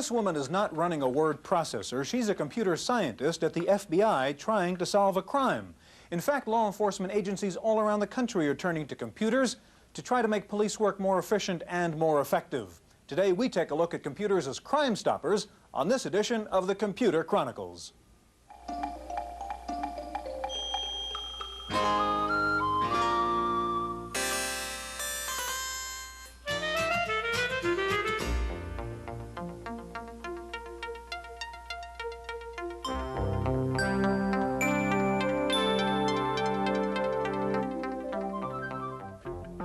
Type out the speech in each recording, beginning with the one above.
This woman is not running a word processor. She's a computer scientist at the FBI trying to solve a crime. In fact, law enforcement agencies all around the country are turning to computers to try to make police work more efficient and more effective. Today, we take a look at computers as crime stoppers on this edition of the Computer Chronicles.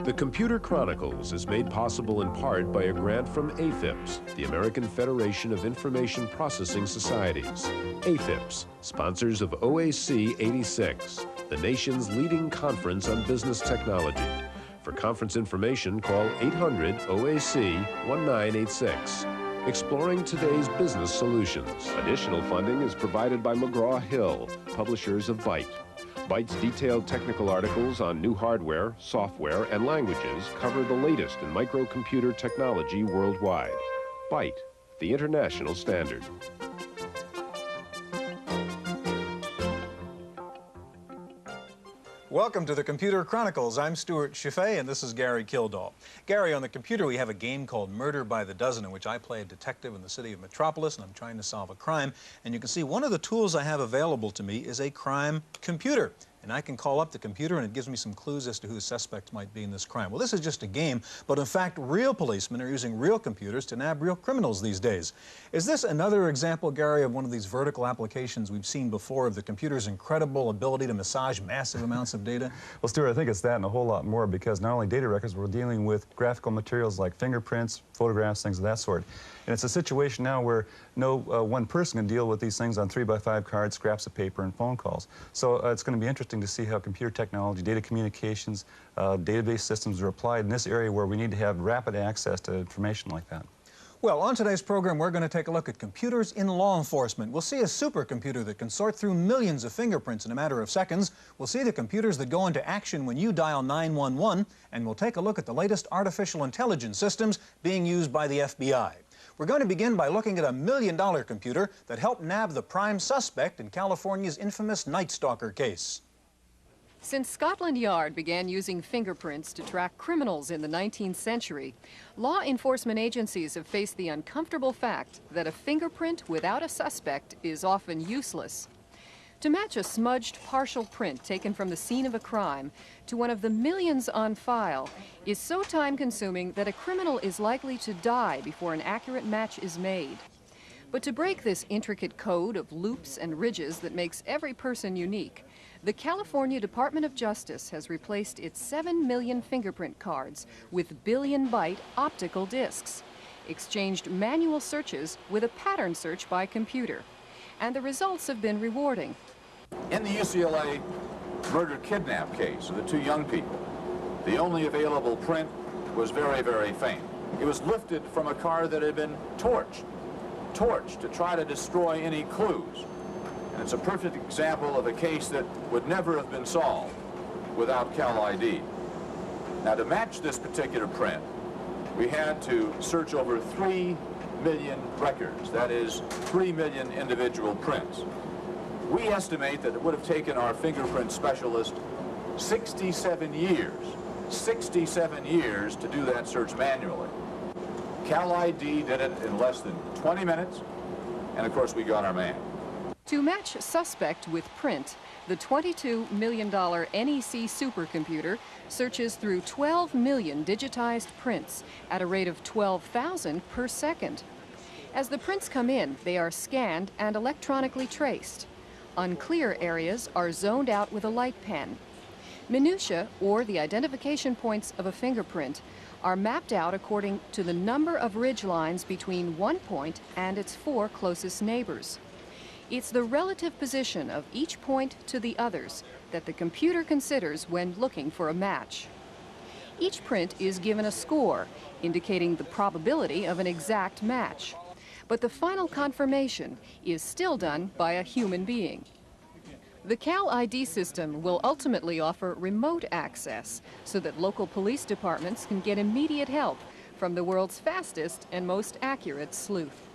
The Computer Chronicles is made possible in part by a grant from AFIPS, the American Federation of Information Processing Societies. AFIPS, sponsors of OAC 86, the nation's leading conference on business technology. For conference information, call 800-OAC-1986. Exploring today's business solutions. Additional funding is provided by McGraw-Hill, publishers of Byte. Byte's detailed technical articles on new hardware, software, and languages cover the latest in microcomputer technology worldwide. Byte, the international standard. Welcome to the Computer Chronicles. I'm Stewart Cheifet, and this is Gary Kildall. Gary, on the computer we have a game called Murder by the Dozen, in which I play a detective in the city of Metropolis, and I'm trying to solve a crime. And you can see one of the tools I have available to me is a crime computer. And I can call up the computer, and it gives me some clues as to who the suspect might be in this crime. Well, this is just a game, but in fact, real policemen are using real computers to nab real criminals these days. Is this another example, Gary, of one of these vertical applications we've seen before of the computer's incredible ability to massage massive amounts of data? Well, Stuart, I think it's that and a whole lot more, because not only data records, we're dealing with graphical materials like fingerprints, photographs, things of that sort. And it's a situation now where no one person can deal with these things on 3x5 cards, scraps of paper, and phone calls. So it's going to be interesting to see how computer technology, data communications, database systems are applied in this area where we need to have rapid access to information like that. Well, on today's program, we're going to take a look at computers in law enforcement. We'll see a supercomputer that can sort through millions of fingerprints in a matter of seconds. We'll see the computers that go into action when you dial 911, and we'll take a look at the latest artificial intelligence systems being used by the FBI. We're going to begin by looking at a $1 million computer that helped nab the prime suspect in California's infamous Night Stalker case. Since Scotland Yard began using fingerprints to track criminals in the 19th century, law enforcement agencies have faced the uncomfortable fact that a fingerprint without a suspect is often useless. To match a smudged partial print taken from the scene of a crime to one of the millions on file is so time-consuming that a criminal is likely to die before an accurate match is made. But to break this intricate code of loops and ridges that makes every person unique, the California Department of Justice has replaced its 7 million fingerprint cards with billion-byte optical discs, exchanged manual searches with a pattern search by computer, and the results have been rewarding. In the UCLA murder-kidnap case of the two young people, the only available print was very, very faint. It was lifted from a car that had been torched to try to destroy any clues. And it's a perfect example of a case that would never have been solved without Cal ID. Now, to match this particular print, we had to search over 3 million records, that is 3 million individual prints. We estimate that it would have taken our fingerprint specialist 67 years to do that search manually. Cal ID did it in less than 20 minutes, and of course we got our man. To match suspect with print, the $22 million NEC supercomputer searches through 12 million digitized prints at a rate of 12,000 per second. As the prints come in, they are scanned and electronically traced. Unclear areas are zoned out with a light pen. Minutia, or the identification points of a fingerprint, are mapped out according to the number of ridge lines between one point and its 4 closest neighbors. It's the relative position of each point to the others that the computer considers when looking for a match. Each print is given a score, indicating the probability of an exact match. But the final confirmation is still done by a human being. The Cal ID system will ultimately offer remote access so that local police departments can get immediate help from the world's fastest and most accurate sleuth.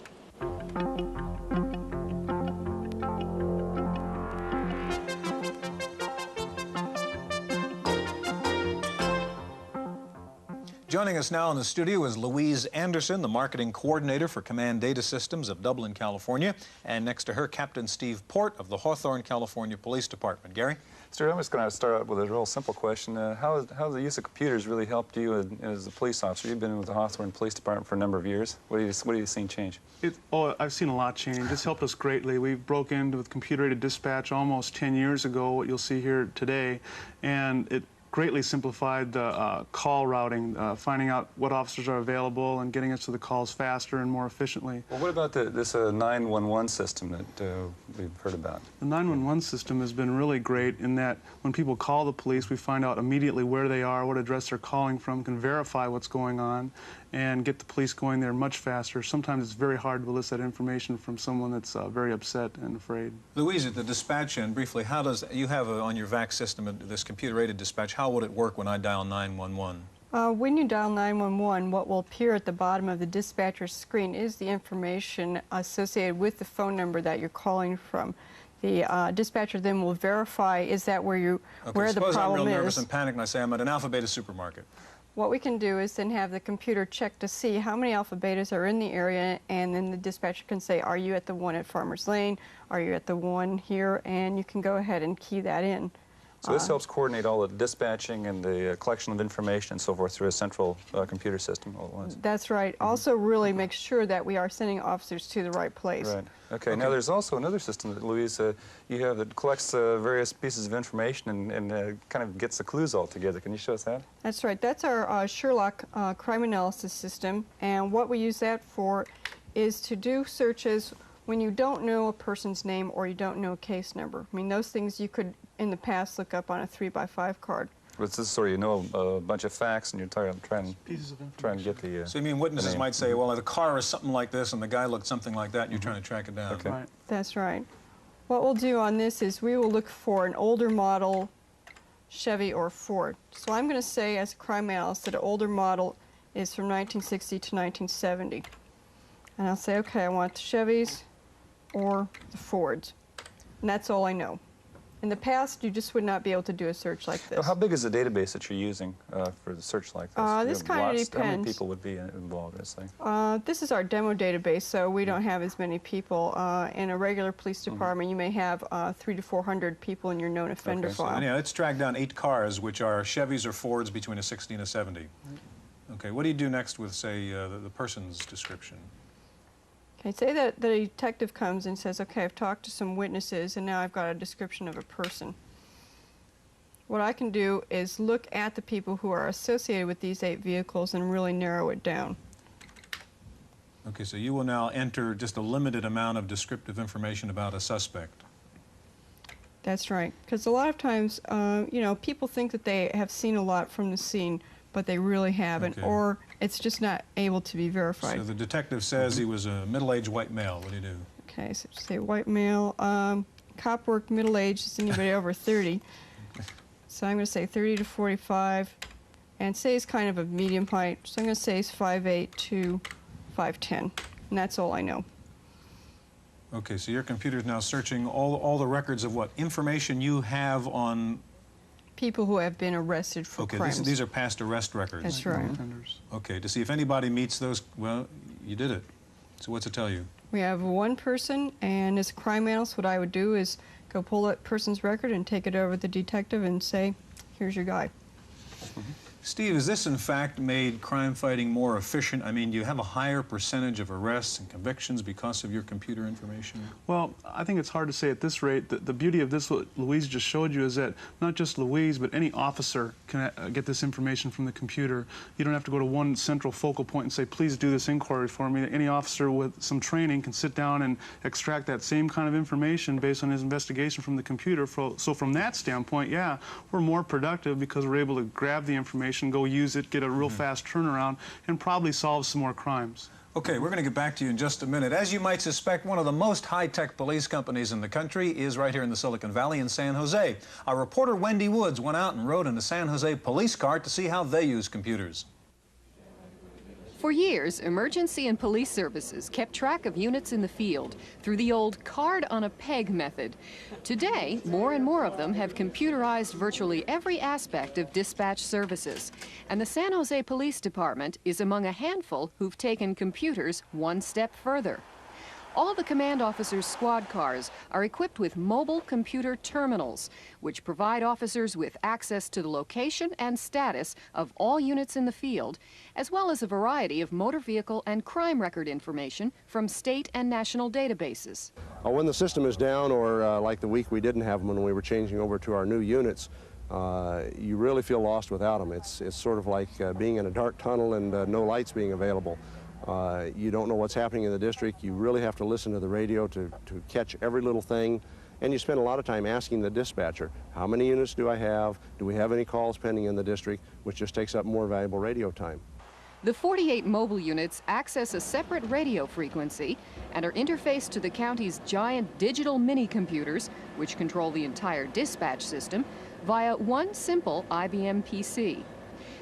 Joining us now in the studio is Louise Anderson, the marketing coordinator for Command Data Systems of Dublin, California. And next to her, Captain Steve Port of the Hawthorne, California Police Department. Gary? Stuart, I'm just going to start out with a real simple question. How has the use of computers really helped you as a police officer? You've been with the Hawthorne Police Department for a number of years. What have you seen change? I've seen a lot change. It's helped us greatly. We broke into with computer-aided dispatch almost 10 years ago, what you'll see here today, and it greatly simplified the call routing, finding out what officers are available and getting us to the calls faster and more efficiently. Well, what about this 911 system that we've heard about? The 911 system has been really great in that when people call the police, we find out immediately where they are, what address they're calling from, can verify what's going on, and get the police going there much faster. Sometimes it's very hard to elicit that information from someone that's very upset and afraid. Louise, at the dispatch end, briefly, how does, you have on your VAC system this computer-aided dispatch, how would it work when I dial 911? When you dial 911, what will appear at the bottom of the dispatcher's screen is the information associated with the phone number that you're calling from. The dispatcher then will verify, is that where the problem is. Suppose I'm real nervous and panicked and I say I'm at an Alpha Beta supermarket. What we can do is then have the computer check to see how many Alpha Betas are in the area, and then the dispatcher can say, are you at the one at Farmers Lane? Are you at the one here? And you can go ahead and key that in. So this helps coordinate all the dispatching and the collection of information and so forth through a central computer system all at once. That's right. Also really makes sure that we are sending officers to the right place. Right. Okay. Now there's also another system that, Louise, you have that collects various pieces of information and kind of gets the clues all together. Can you show us that? That's right. That's our Sherlock crime analysis system, and what we use that for is to do searches when you don't know a person's name or you don't know a case number. I mean, those things you could, in the past, look up on a 3x5 card. But this sort of, you know, a bunch of facts and you're trying to get the So you mean witnesses might say, well, the car is something like this and the guy looked something like that and you're trying to track it down. Okay. Right. That's right. What we'll do on this is we will look for an older model Chevy or Ford. So I'm going to say, as a crime analyst, that an older model is from 1960 to 1970. And I'll say, okay, I want the Chevys or the Fords. And that's all I know. In the past, you just would not be able to do a search like this. So how big is the database that you're using for the search like this? This kind of depends. How many people would be involved in this thing? This is our demo database, so we don't have as many people. In a regular police department, you may have 300 to 400 people in your known offender file. So anyhow, let's track down 8 cars, which are Chevys or Fords between a 60 and a 70. Okay, what do you do next with, say, the person's description? Okay, say that the detective comes and says, okay, I've talked to some witnesses and now I've got a description of a person. What I can do is look at the people who are associated with these 8 vehicles and really narrow it down. Okay, so you will now enter just a limited amount of descriptive information about a suspect. That's right, because a lot of times, you know, people think that they have seen a lot from the scene, but they really haven't, or it's just not able to be verified. So the detective says he was a middle-aged white male. What do you do? Okay, so say white male. Cop work, middle-aged, is anybody over 30. So I'm going to say 30 to 45, and say he's kind of a medium height. So I'm going to say he's 5'8" to 5'10", and that's all I know. Okay, so your computer's now searching all the records of what information you have on people who have been arrested for crimes. Okay, these are past arrest records. That's right. Okay, to see if anybody meets those, well, you did it. So what's it tell you? We have one person, and as a crime analyst, what I would do is go pull that person's record and take it over to the detective and say, here's your guy. Steve, has this in fact made crime fighting more efficient? I mean, do you have a higher percentage of arrests and convictions because of your computer information? Well, I think it's hard to say at this rate. The beauty of this, what Louise just showed you, is that not just Louise, but any officer can get this information from the computer. You don't have to go to one central focal point and say, please do this inquiry for me. Any officer with some training can sit down and extract that same kind of information based on his investigation from the computer. So from that standpoint, yeah, we're more productive because we're able to grab the information, go use it, get a real fast turnaround, and probably solve some more crimes. Okay, we're going to get back to you in just a minute. As you might suspect, one of the most high-tech police companies in the country is right here in the Silicon Valley in San Jose. Our reporter Wendy Woods went out and rode in a San Jose police car to see how they use computers. For years, emergency and police services kept track of units in the field through the old card-on-a-peg method. Today, more and more of them have computerized virtually every aspect of dispatch services. And the San Jose Police Department is among a handful who've taken computers one step further. All the command officers' squad cars are equipped with mobile computer terminals, which provide officers with access to the location and status of all units in the field, as well as a variety of motor vehicle and crime record information from state and national databases. When the system is down, or like the week we didn't have them when we were changing over to our new units, you really feel lost without them. It's sort of like being in a dark tunnel and no lights being available. You don't know what's happening in the district. You really have to listen to the radio to catch every little thing. And you spend a lot of time asking the dispatcher, how many units do I have? Do we have any calls pending in the district? Which just takes up more valuable radio time. The 48 mobile units access a separate radio frequency and are interfaced to the county's giant digital mini-computers, which control the entire dispatch system, via one simple IBM PC.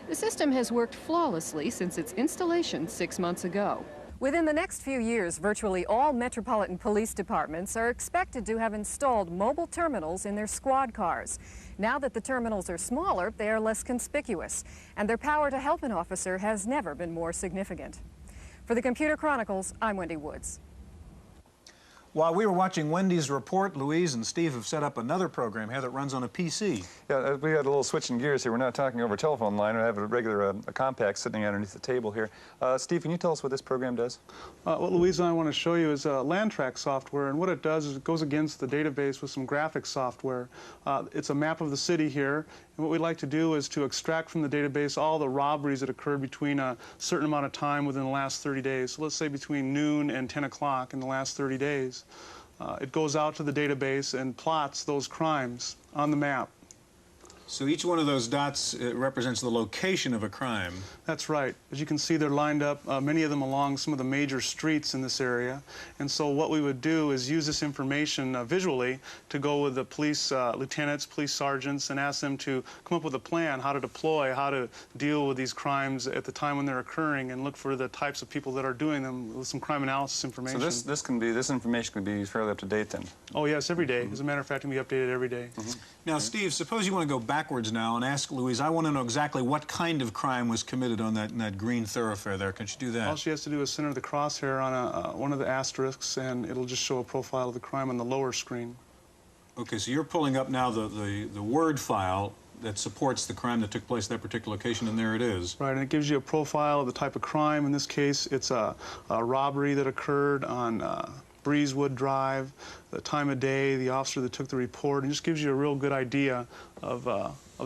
The system has worked flawlessly since its installation 6 months ago. Within the next few years, virtually all metropolitan police departments are expected to have installed mobile terminals in their squad cars. Now that the terminals are smaller, they are less conspicuous, and their power to help an officer has never been more significant. For the Computer Chronicles, I'm Wendy Woods. While we were watching Wendy's report, Louise and Steve have set up another program here that runs on a PC. Yeah, we got a little switch in gears here. We're not talking over a telephone line. We have a regular a compact sitting underneath the table here. Steve, can you tell us what this program does? What Louise and I want to show you is land track software, and what it does is it goes against the database with some graphics software. It's a map of the city here, and what we'd like to do is to extract from the database all the robberies that occurred between a certain amount of time within the last 30 days. So let's say between noon and 10 o'clock in the last 30 days. It goes out to the database and plots those crimes on the map. So each one of those dots represents the location of a crime. That's right. As you can see, they're lined up, many of them along some of the major streets in this area. And so what we would do is use this information visually to go with the police lieutenants, police sergeants, and ask them to come up with a plan, how to deploy, how to deal with these crimes at the time when they're occurring, and look for the types of people that are doing them with some crime analysis information. So this information can be fairly up to date then? Oh yes, every day. As a matter of fact, it can be updated every day. Now, Steve, suppose you want to go backwards now and ask Louise, I want to know exactly what kind of crime was committed on that green thoroughfare there. Can she do that? All she has to do is center the crosshair on one of the asterisks, and it'll just show a profile of the crime on the lower screen. Okay, so you're pulling up now the Word file that supports the crime that took place at that particular location, and there it is. Right, and it gives you a profile of the type of crime. In this case, it's a robbery that occurred on Breezewood Drive, the time of day, the officer that took the report, and just gives you a real good idea of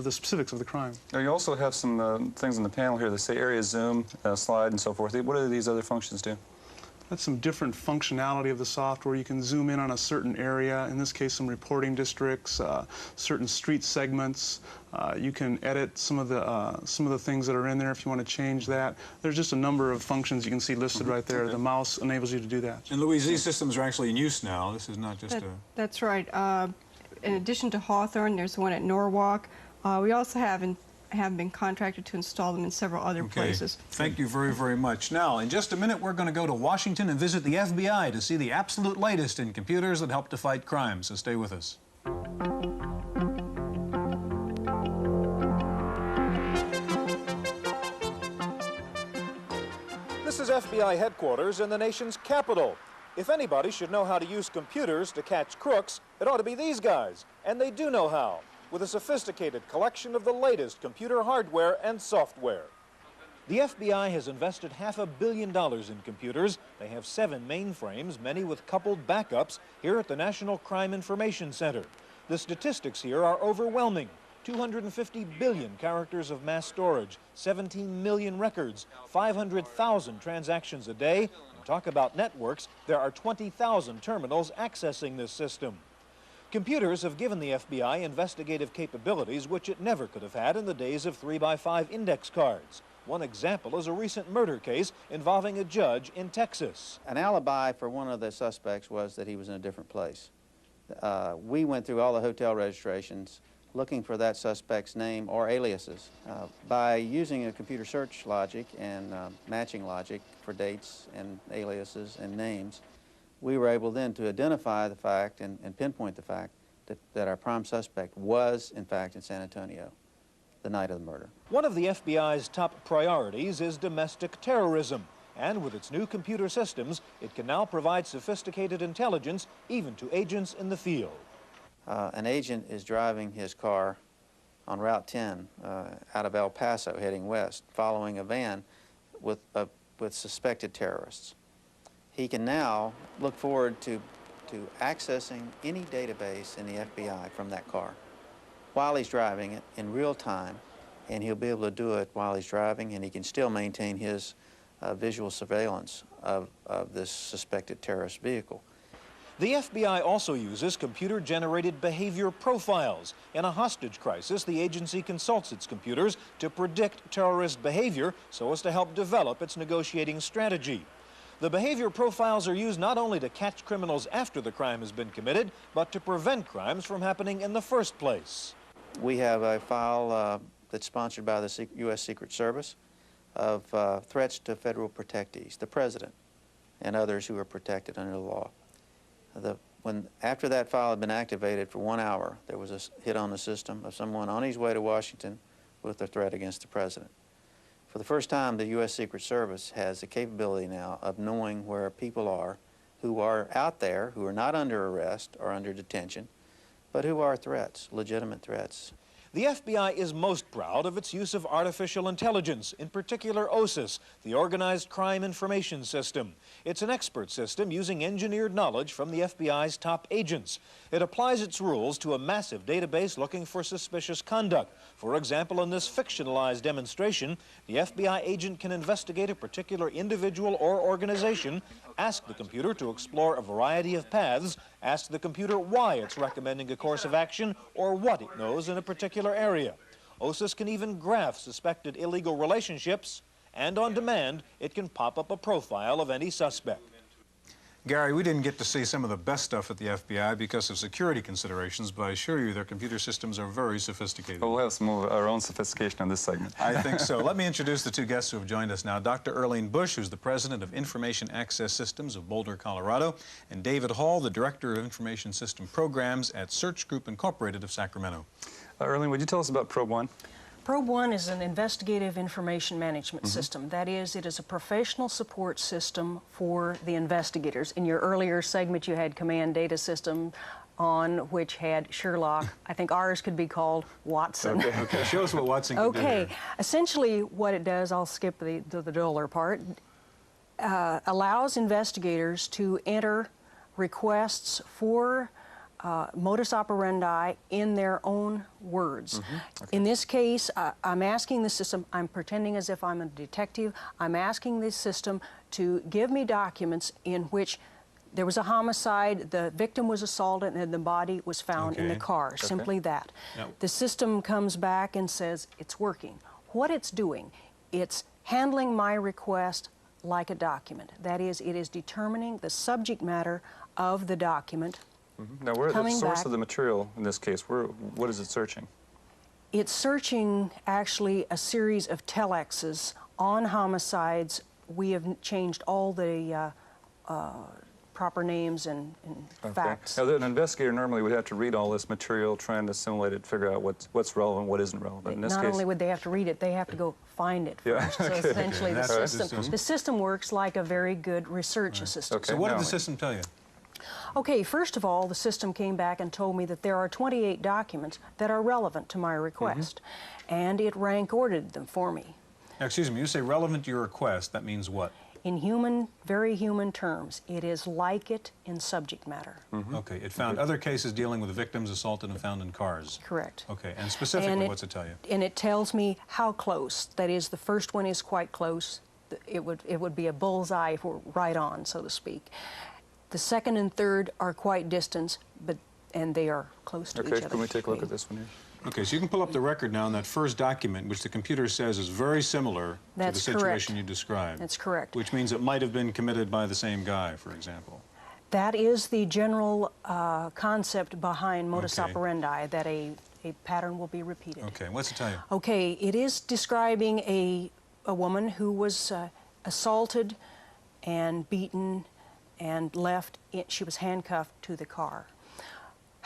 the specifics of the crime. Now, you also have some things on the panel here that say area zoom, slide, and so forth. What do these other functions do? That's some different functionality of the software. You can zoom in on a certain area, in this case some reporting districts, certain street segments. You can edit some of the things that are in there if you want to change that. There's just a number of functions you can see listed right there. Okay. The mouse enables you to do that. And Louise, these systems are actually in use now. This is not just That's right. In addition to Hawthorne, there's one at Norwalk. We also have been contracted to install them in several other places. Thank you very, very much. Now, in just a minute, we're going to go to Washington and visit the FBI to see the absolute latest in computers that help to fight crime. So stay with us. This is FBI headquarters in the nation's capital. If anybody should know how to use computers to catch crooks, it ought to be these guys. And they do know how, with a sophisticated collection of the latest computer hardware and software. The FBI has invested $500 million in computers. They have 7 mainframes, many with coupled backups, here at the National Crime Information Center. The statistics here are overwhelming. 250 billion characters of mass storage, 17 million records, 500,000 transactions a day. And talk about networks, there are 20,000 terminals accessing this system. Computers have given the FBI investigative capabilities which it never could have had in the days of 3x5 index cards. One example is a recent murder case involving a judge in Texas. An alibi for one of the suspects was that he was in a different place. We went through all the hotel registrations looking for that suspect's name or aliases. By using a computer search logic and matching logic for dates and aliases and names, we were able then to identify the fact and pinpoint the fact that our prime suspect was, in fact, in San Antonio the night of the murder. One of the FBI's top priorities is domestic terrorism. And with its new computer systems, it can now provide sophisticated intelligence even to agents in the field. An agent is driving his car on Route 10 out of El Paso heading west, following a van with suspected terrorists. He can now look forward to accessing any database in the FBI from that car while he's driving it in real time, and he'll be able to do it while he's driving, and he can still maintain his visual surveillance of this suspected terrorist vehicle. The FBI also uses computer-generated behavior profiles. In a hostage crisis, the agency consults its computers to predict terrorist behavior so as to help develop its negotiating strategy. The behavior profiles are used not only to catch criminals after the crime has been committed, but to prevent crimes from happening in the first place. We have a file that's sponsored by the U.S. Secret Service of threats to federal protectees, the president and others who are protected under the law. After that file had been activated for 1 hour, there was a hit on the system of someone on his way to Washington with a threat against the president. For the first time, the U.S. Secret Service has the capability now of knowing where people are who are out there, who are not under arrest or under detention, but who are threats, legitimate threats. The FBI is most proud of its use of artificial intelligence, in particular OSIS, the Organized Crime Information System. It's an expert system using engineered knowledge from the FBI's top agents. It applies its rules to a massive database looking for suspicious conduct. For example, in this fictionalized demonstration, the FBI agent can investigate a particular individual or organization, ask the computer to explore a variety of paths, ask the computer why it's recommending a course of action or what it knows in a particular area. OSIS can even graph suspected illegal relationships, and on demand, it can pop up a profile of any suspect. Gary, we didn't get to see some of the best stuff at the FBI because of security considerations, but I assure you their computer systems are very sophisticated. Well, we'll have some of our own sophistication on this segment. I think so. Let me introduce the two guests who have joined us now. Dr. Earlene Bush, who's the president of Information Access Systems of Boulder, Colorado, and David Hall, the director of Information System Programs at Search Group Incorporated of Sacramento. Earlene, would you tell us about Probe 1? Probe 1 is an investigative information management system. That is, it is a professional support system for the investigators. In your earlier segment, you had command data system on which had Sherlock. I think ours could be called Watson. Okay. Show us what Watson can do here. Essentially, what it does, I'll skip the duller part, allows investigators to enter requests for modus operandi in their own words. In this case, I'm asking the system, I'm pretending as if I'm a detective, I'm asking this system to give me documents in which there was a homicide, the victim was assaulted, and the body was found in the car. Simply that. Now, the system comes back and says it's working. What it's doing, it's handling my request like a document. That is, it is determining the subject matter of the document. Now, where the source of the material in this case, what is it searching? It's searching actually a series of telexes on homicides. We have changed all the proper names and facts. Now, an investigator normally would have to read all this material, trying to assimilate it, figure out what's relevant, what isn't relevant. In this Not case, only would they have to read it, they have to go find it first. So essentially, the system works like a very good research assistant. So what did the system tell you? Okay, first of all, the system came back and told me that there are 28 documents that are relevant to my request, and it rank ordered them for me. Now, excuse me, you say relevant to your request, that means what? In human, very human terms, it is like it in subject matter. Okay, it found other cases dealing with victims assaulted and found in cars. Correct. Okay, and specifically, what's it tell you? And it tells me how close. That is, the first one is quite close. It would be a bullseye if we're right on, so to speak. The second and third are quite distant, and they are close to each other. Okay, can we take a look at this one here? Okay, so you can pull up the record now in that first document, which the computer says is very similar to the situation you described. That's correct. Which means it might have been committed by the same guy, for example. That is the general concept behind modus Okay. operandi, that a pattern will be repeated. Okay, what's it tell you? Okay, it is describing a woman who was assaulted and beaten and left. She was handcuffed to the car.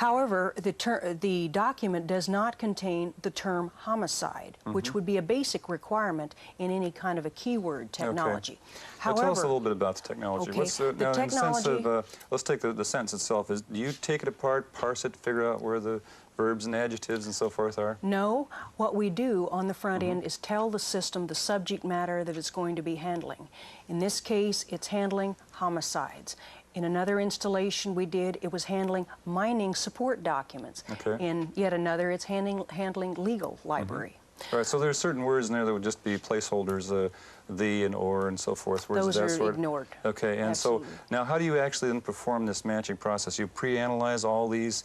However, the document does not contain the term homicide, which would be a basic requirement in any kind of a keyword technology. However, tell us a little bit about the technology. Okay, What's the now, in the sense technology- of, let's take the sentence itself. Do you take it apart, parse it, figure out where the verbs and adjectives and so forth are? No, what we do on the front end is tell the system the subject matter that it's going to be handling. In this case, it's handling homicides. In another installation we did, it was handling mining support documents. Okay. In yet another, it's handling legal library. All right, so there's certain words in there that would just be placeholders, the and or and so forth. Words Those of that are sort. ignored. Okay, and Absolutely. so now how do you actually then perform this matching process? You pre-analyze all these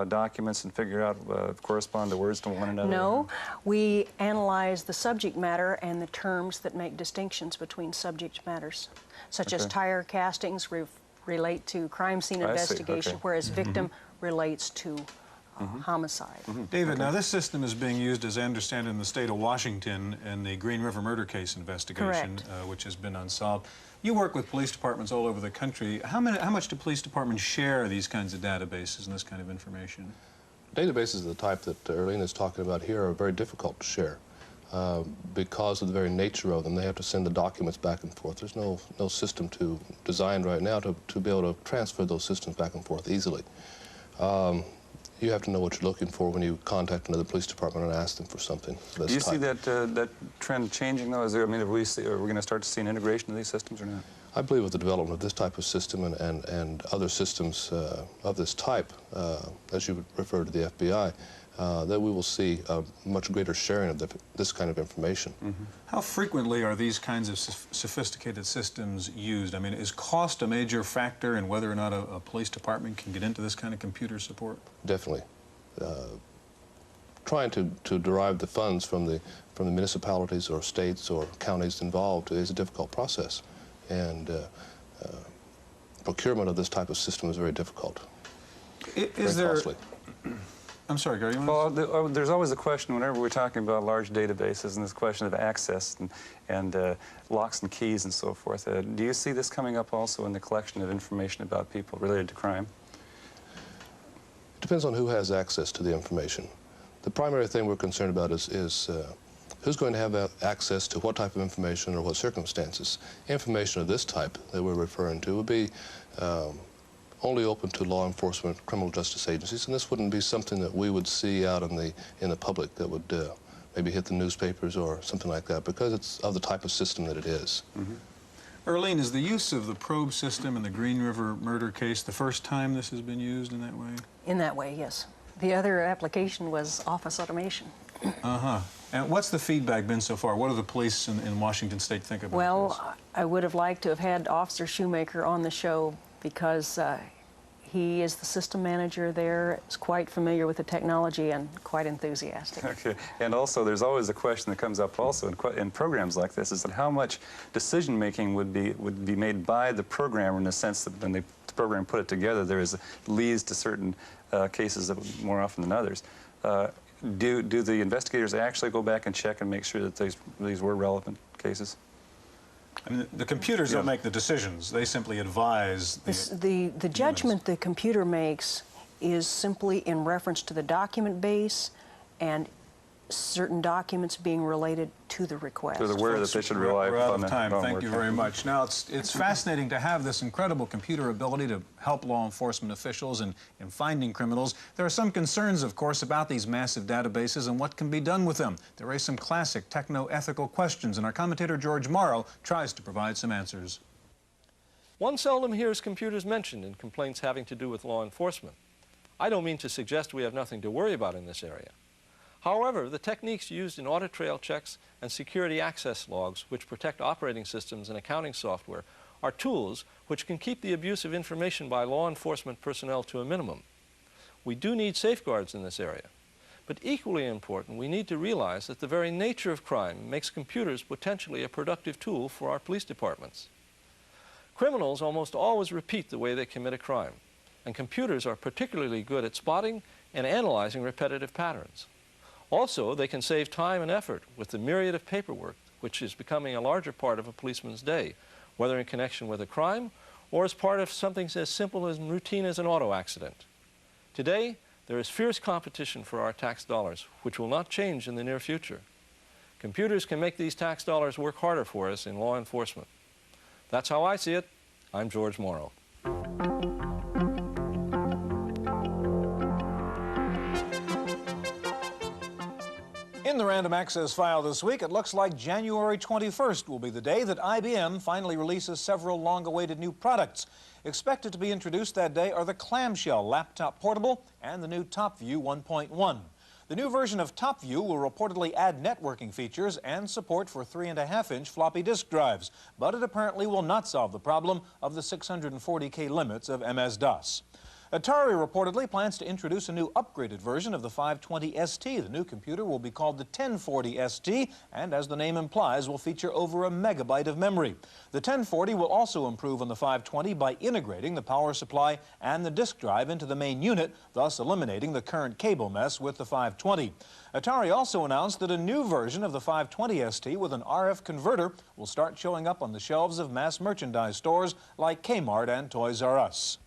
documents and figure out correspond the words to one another? No, we analyze the subject matter and the terms that make distinctions between subject matters, such as Okay. tire castings relate to crime scene I see, investigation, okay. whereas victim relates to homicide. David, now this system is being used, as I understand, in the state of Washington in the Green River murder case investigation, which has been unsolved. You work with police departments all over the country. How much do police departments share these kinds of databases and this kind of information? Databases of the type that Erlene is talking about here are very difficult to share because of the very nature of them. They have to send the documents back and forth. There's no system designed right now to be able to transfer those systems back and forth easily. You have to know what you're looking for when you contact another police department and ask them for something. Do you see that trend changing, though? Are we going to start to see an integration of these systems or not? I believe with the development of this type of system and other systems of this type, as you would refer to the FBI, that we will see a much greater sharing of this kind of information. How frequently are these kinds of sophisticated systems used? I mean, is cost a major factor in whether or not a police department can get into this kind of computer support? Definitely. Trying to derive the funds from the municipalities or states or counties involved is a difficult process, and procurement of this type of system is very difficult. Is very there? costly. I'm sorry, Gary. Well, there's always a question whenever we're talking about large databases and this question of access and locks and keys and so forth. Do you see this coming up also in the collection of information about people related to crime? It depends on who has access to the information. The primary thing we're concerned about is who's going to have access to what type of information or what circumstances. Information of this type that we're referring to would be only open to law enforcement, criminal justice agencies, and this wouldn't be something that we would see out in the public that would maybe hit the newspapers or something like that, because it's of the type of system that it is. Erlene, is the use of the probe system in the Green River murder case the first time this has been used in that way? In that way, yes. The other application was office automation. And what's the feedback been so far? What do the police in Washington State think about this? Well, I would have liked to have had Officer Shoemaker on the show because he is the system manager there, is quite familiar with the technology and quite enthusiastic. Okay, and also there's always a question that comes up also in programs like this, is that how much decision making would be made by the programmer, in the sense that when the program put it together, there leads to certain cases that more often than others. Do the investigators actually go back and check and make sure that these were relevant cases? I mean, the computers don't make the decisions. They simply advise. The judgment the computer makes is simply in reference to the document base and certain documents being related to the request. So they're aware that they should rely We're out upon of time. the Thank you very much. Now, it's fascinating to have this incredible computer ability to help law enforcement officials in finding criminals. There are some concerns, of course, about these massive databases and what can be done with them. They raise some classic techno-ethical questions, and our commentator, George Morrow, tries to provide some answers. One seldom hears computers mentioned in complaints having to do with law enforcement. I don't mean to suggest we have nothing to worry about in this area. However, the techniques used in audit trail checks and security access logs, which protect operating systems and accounting software, are tools which can keep the abuse of information by law enforcement personnel to a minimum. We do need safeguards in this area. But equally important, we need to realize that the very nature of crime makes computers potentially a productive tool for our police departments. Criminals almost always repeat the way they commit a crime, and computers are particularly good at spotting and analyzing repetitive patterns. Also, they can save time and effort with the myriad of paperwork which is becoming a larger part of a policeman's day, whether in connection with a crime or as part of something as simple and routine as an auto accident. Today, there is fierce competition for our tax dollars, which will not change in the near future. Computers can make these tax dollars work harder for us in law enforcement. That's how I see it. I'm George Morrow. In the Random Access file this week, it looks like January 21st will be the day that IBM finally releases several long-awaited new products. Expected to be introduced that day are the Clamshell Laptop Portable and the new TopView 1.1. The new version of TopView will reportedly add networking features and support for 3.5-inch floppy disk drives, but it apparently will not solve the problem of the 640K limits of MS-DOS. Atari reportedly plans to introduce a new upgraded version of the 520 ST. The new computer will be called the 1040 ST, and as the name implies, will feature over 1 megabyte of memory. The 1040 will also improve on the 520 by integrating the power supply and the disk drive into the main unit, thus eliminating the current cable mess with the 520. Atari also announced that a new version of the 520 ST with an RF converter will start showing up on the shelves of mass merchandise stores like Kmart and Toys R Us.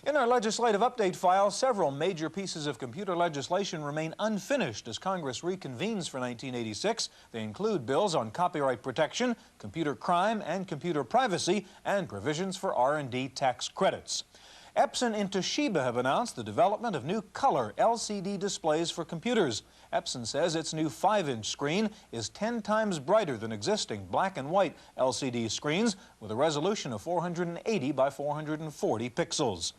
In our legislative update file, several major pieces of computer legislation remain unfinished as Congress reconvenes for 1986. They include bills on copyright protection, computer crime, and computer privacy, and provisions for R&D tax credits. Epson and Toshiba have announced the development of new color LCD displays for computers. Epson says its new 5-inch screen is 10 times brighter than existing black and white LCD screens with a resolution of 480 by 440 pixels.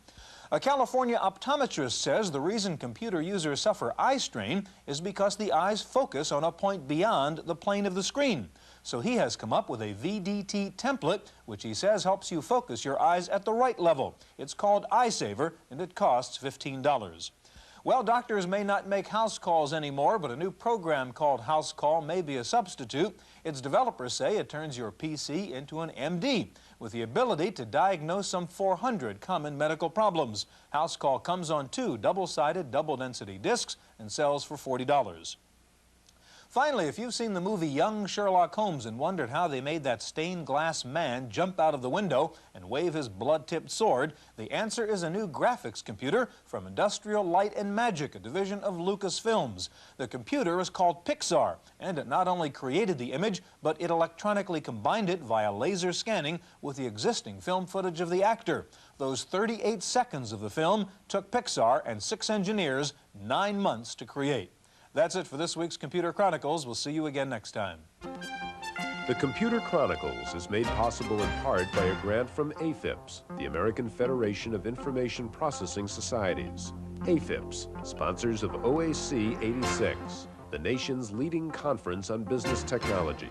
A California optometrist says the reason computer users suffer eye strain is because the eyes focus on a point beyond the plane of the screen. So he has come up with a VDT template, which he says helps you focus your eyes at the right level. It's called EyeSaver, and it costs $15. Well, doctors may not make house calls anymore, but a new program called House Call may be a substitute. Its developers say it turns your PC into an MD with the ability to diagnose some 400 common medical problems. House Call comes on 2 double-sided, double-density discs and sells for $40. Finally, if you've seen the movie Young Sherlock Holmes and wondered how they made that stained glass man jump out of the window and wave his blood-tipped sword, the answer is a new graphics computer from Industrial Light and Magic, a division of Lucasfilms. The computer is called Pixar, and it not only created the image, but it electronically combined it via laser scanning with the existing film footage of the actor. Those 38 seconds of the film took Pixar and 6 engineers 9 months to create. That's it for this week's Computer Chronicles. We'll see you again next time. The Computer Chronicles is made possible in part by a grant from AFIPS, the American Federation of Information Processing Societies. AFIPS, sponsors of OAC 86, the nation's leading conference on business technology.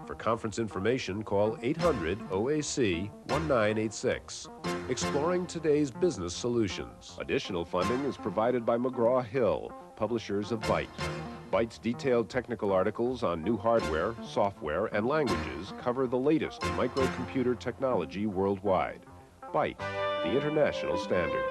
For conference information, call 800-OAC-1986. Exploring today's business solutions. Additional funding is provided by McGraw-Hill, publishers of Byte. Byte's detailed technical articles on new hardware, software, and languages cover the latest in microcomputer technology worldwide. Byte, the international standard.